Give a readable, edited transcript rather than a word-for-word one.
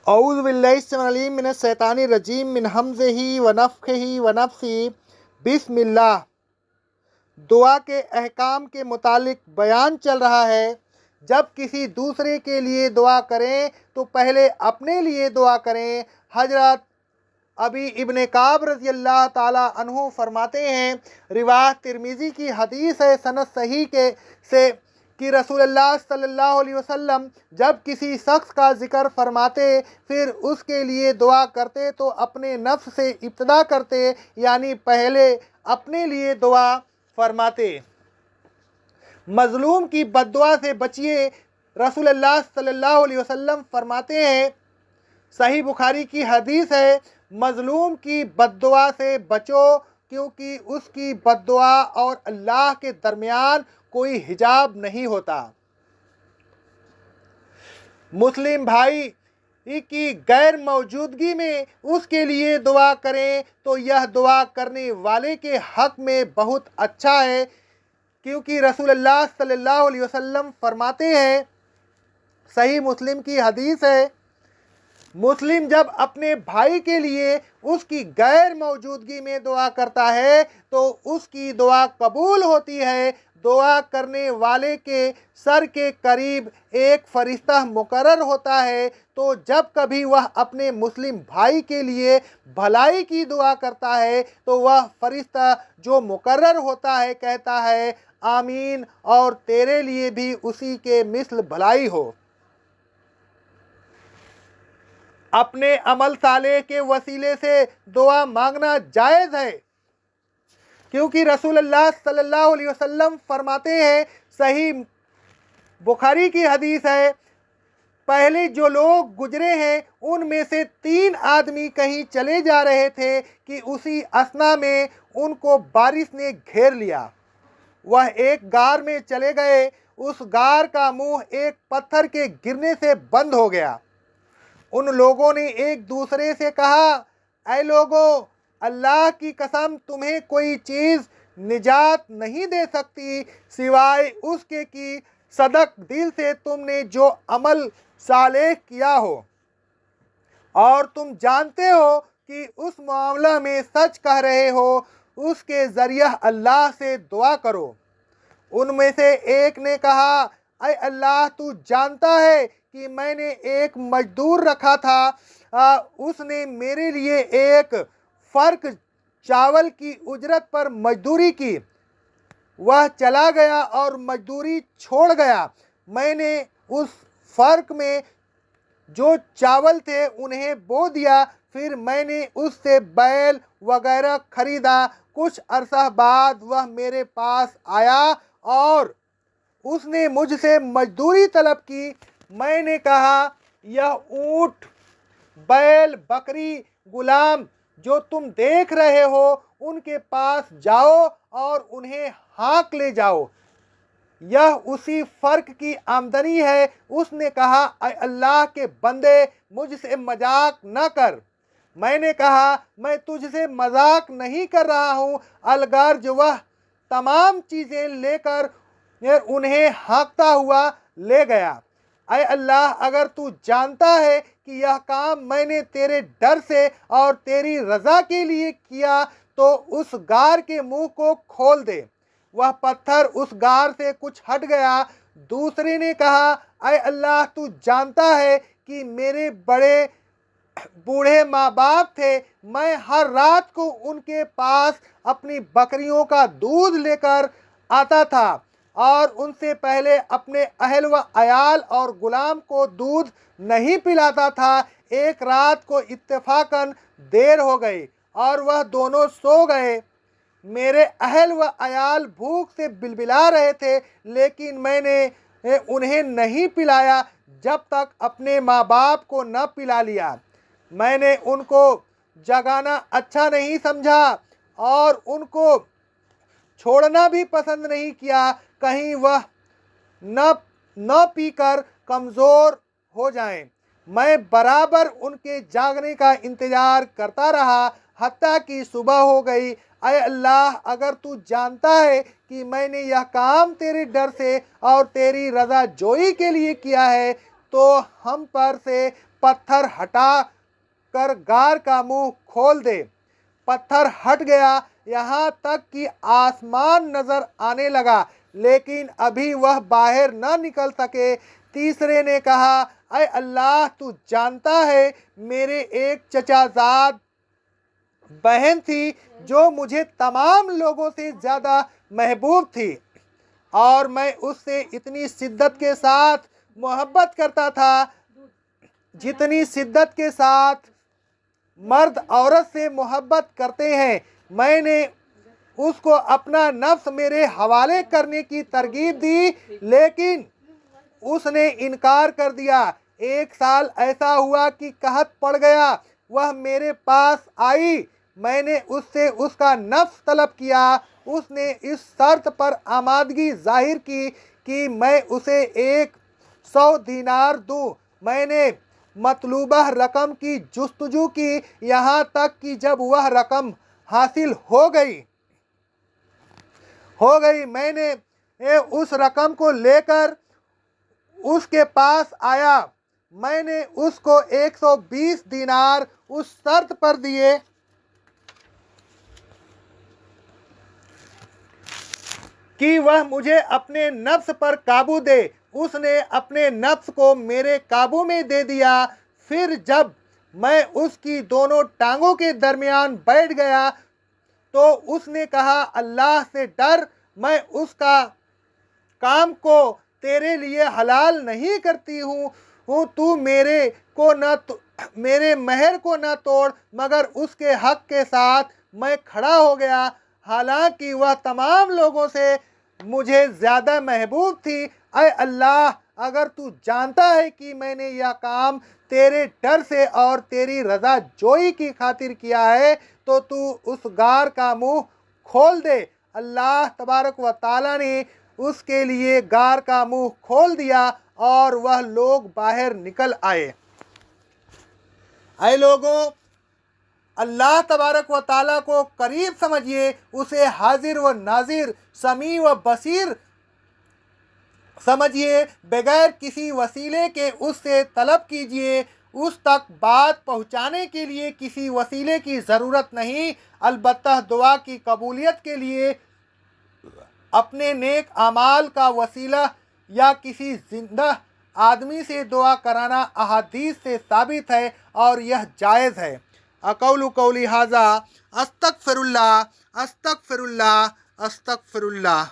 औज़ु बिल्लाहि अस्समीउल अलीम मिनश शैतानिर रजीम मिन हमज़िही व नफ़्ख़िही व नफ़्सी। बिस्मिल्लाह। दुआ के अहकाम के मुतालिक बयान चल रहा है। जब किसी दूसरे के लिए दुआ करें तो पहले अपने लिए दुआ करें। हज़रत अबी इब्न काब रज़ी अल्लाह ताला अन्हु फरमाते हैं, रिवायत तिर्मिज़ी की हदीस है सनद सही के से कि रसूलुल्लाह सल्लल्लाहु अलैहि वसल्लम जब किसी शख्स का ज़िक्र फरमाते फिर उसके लिए दुआ करते तो अपने नफ्स से इब्तिदा करते, यानी पहले अपने लिए दुआ फरमाते। मज़लूम की बद्दुआ से बचिए। रसूलुल्लाह सल्लल्लाहु अलैहि वसल्लम फरमाते हैं, सही बुखारी की हदीस है, मज़लूम की बद्दुआ से बचो क्योंकि उसकी बद्दुआ और अल्लाह के दरमियान कोई हिजाब नहीं होता। मुस्लिम भाई की गैर मौजूदगी में उसके लिए दुआ करें तो यह दुआ करने वाले के हक़ में बहुत अच्छा है, क्योंकि रसूलुल्लाह सल्लल्लाहु अलैहि वसल्लम फरमाते हैं, सही मुस्लिम की हदीस है, मुस्लिम जब अपने भाई के लिए उसकी गैर मौजूदगी में दुआ करता है तो उसकी दुआ कबूल होती है। दुआ करने वाले के सर के करीब एक फरिश्ता मुकर्रर होता है, तो जब कभी वह अपने मुस्लिम भाई के लिए भलाई की दुआ करता है तो वह फरिश्ता जो मुकर्रर होता है कहता है, आमीन, और तेरे लिए भी उसी के मिस्ल भलाई हो। अपने अमल साले के वसीले से दुआ मांगना जायज़ है, क्योंकि रसूलुल्लाह सल्लल्लाहु अलैहि वसल्लम फरमाते हैं, सही बुखारी की हदीस है, पहले जो लोग गुजरे हैं उनमें से 3 आदमी कहीं चले जा रहे थे कि उसी असना में उनको बारिश ने घेर लिया। वह एक गार में चले गए। उस गार का मुंह एक पत्थर के गिरने से बंद हो गया। उन लोगों ने एक दूसरे से कहा, ऐ लोगों, अल्लाह की कसम तुम्हें कोई चीज़ निजात नहीं दे सकती सिवाय उसके कि सदक दिल से तुमने जो अमल सालेह किया हो और तुम जानते हो कि उस मामला में सच कह रहे हो, उसके ज़रिया अल्लाह से दुआ करो। उनमें से एक ने कहा, ऐ अल्लाह, तू जानता है कि मैंने एक मजदूर रखा था, उसने मेरे लिए एक फ़र्क चावल की उजरत पर मजदूरी की। वह चला गया और मजदूरी छोड़ गया। मैंने उस फ़र्क में जो चावल थे उन्हें बो दिया, फिर मैंने उससे बैल वगैरह खरीदा। कुछ अरसा बाद वह मेरे पास आया और उसने मुझसे मजदूरी तलब की। मैंने कहा, यह ऊँट, बैल, बकरी, गुलाम जो तुम देख रहे हो उनके पास जाओ और उन्हें हाँक ले जाओ, यह उसी फ़र्क की आमदनी है। उसने कहा, ऐ अल्लाह के बंदे, मुझसे मजाक न कर। मैंने कहा, मैं तुझसे मजाक नहीं कर रहा हूँ। अलगर्ज वह तमाम चीज़ें लेकर उन्हें हाँकता हुआ ले गया। ऐ अल्लाह, अगर तू जानता है कि यह काम मैंने तेरे डर से और तेरी रज़ा के लिए किया तो उस गार के मुंह को खोल दे। वह पत्थर उस गार से कुछ हट गया। दूसरे ने कहा, ऐ अल्लाह, तू जानता है कि मेरे बड़े बूढ़े माँ बाप थे, मैं हर रात को उनके पास अपनी बकरियों का दूध लेकर आता था और उनसे पहले अपने अहल व अयाल और गुलाम को दूध नहीं पिलाता था। एक रात को इत्तेफाकन देर हो गई और वह दोनों सो गए। मेरे अहल व अयाल भूख से बिलबिला रहे थे, लेकिन मैंने उन्हें नहीं पिलाया जब तक अपने माँ बाप को न पिला लिया। मैंने उनको जगाना अच्छा नहीं समझा और उनको छोड़ना भी पसंद नहीं किया, कहीं वह न पीकर कमज़ोर हो जाएं। मैं बराबर उनके जागने का इंतज़ार करता रहा हत्ता कि सुबह हो गई। ऐ अल्लाह, अगर तू जानता है कि मैंने यह काम तेरे डर से और तेरी रज़ा जोई के लिए किया है तो हम पर से पत्थर हटा कर गार का मुंह खोल दे। पत्थर हट गया, यहाँ तक कि आसमान नजर आने लगा, लेकिन अभी वह बाहर न निकल सके। तीसरे ने कहा, अय अल्लाह, तू जानता है मेरे एक चचाजाद बहन थी जो मुझे तमाम लोगों से ज़्यादा महबूब थी, और मैं उससे इतनी शिद्दत के साथ मोहब्बत करता था जितनी शिद्दत के साथ मर्द औरत से मोहब्बत करते हैं। मैंने उसको अपना नफ्स मेरे हवाले करने की तरगीब दी, लेकिन उसने इनकार कर दिया। 1 साल ऐसा हुआ कि कहत पड़ गया। वह मेरे पास आई, मैंने उससे उसका नफ्स तलब किया। उसने इस शर्त पर आमादगी जाहिर की कि मैं उसे 100 दीनार दूं। मैंने मतलूबा रकम की जुस्तजू की, यहाँ तक कि जब वह रकम हासिल हो गई मैंने उस रकम को लेकर उसके पास आया। मैंने उसको 120 दीनार उस शर्त पर दिए कि वह मुझे अपने नफ्स पर काबू दे। उसने अपने नफ्स को मेरे काबू में दे दिया। फिर जब मैं उसकी दोनों टांगों के दरमियान बैठ गया तो उसने कहा, अल्लाह से डर, मैं उसका काम को तेरे लिए हलाल नहीं करती हूँ। तू मेरे महर को न तोड़। मगर उसके हक के साथ मैं खड़ा हो गया, हालांकि वह तमाम लोगों से मुझे ज़्यादा महबूब थी। अय अल्लाह, अगर तू जानता है कि मैंने यह काम तेरे डर से और तेरी रज़ा जोई की खातिर किया है, तो तू उस गार का मुंह खोल दे। अल्लाह तबारक व ताला ने उसके लिए गार का मुंह खोल दिया और वह लोग बाहर निकल आए। ऐ लोगों, अल्लाह तबारक व ताला को करीब समझिए, उसे हाजिर व नाजिर, समी व बसीर समझिए। बगैर किसी वसीले के उससे तलब कीजिए। उस तक बात पहुँचाने के लिए किसी वसीले की ज़रूरत नहीं, अलबत्ता दुआ की कबूलियत के लिए अपने नेक अमाल का वसीला या किसी जिंदा आदमी से दुआ कराना अहादीस से साबित है और यह जायज़ है। अक़ौलु क़ौली हाज़ा, अस्तग़फ़िरुल्लाह, अस्तग़फ़िरुल्लाह, अस्तग़फ़िरुल्लाह।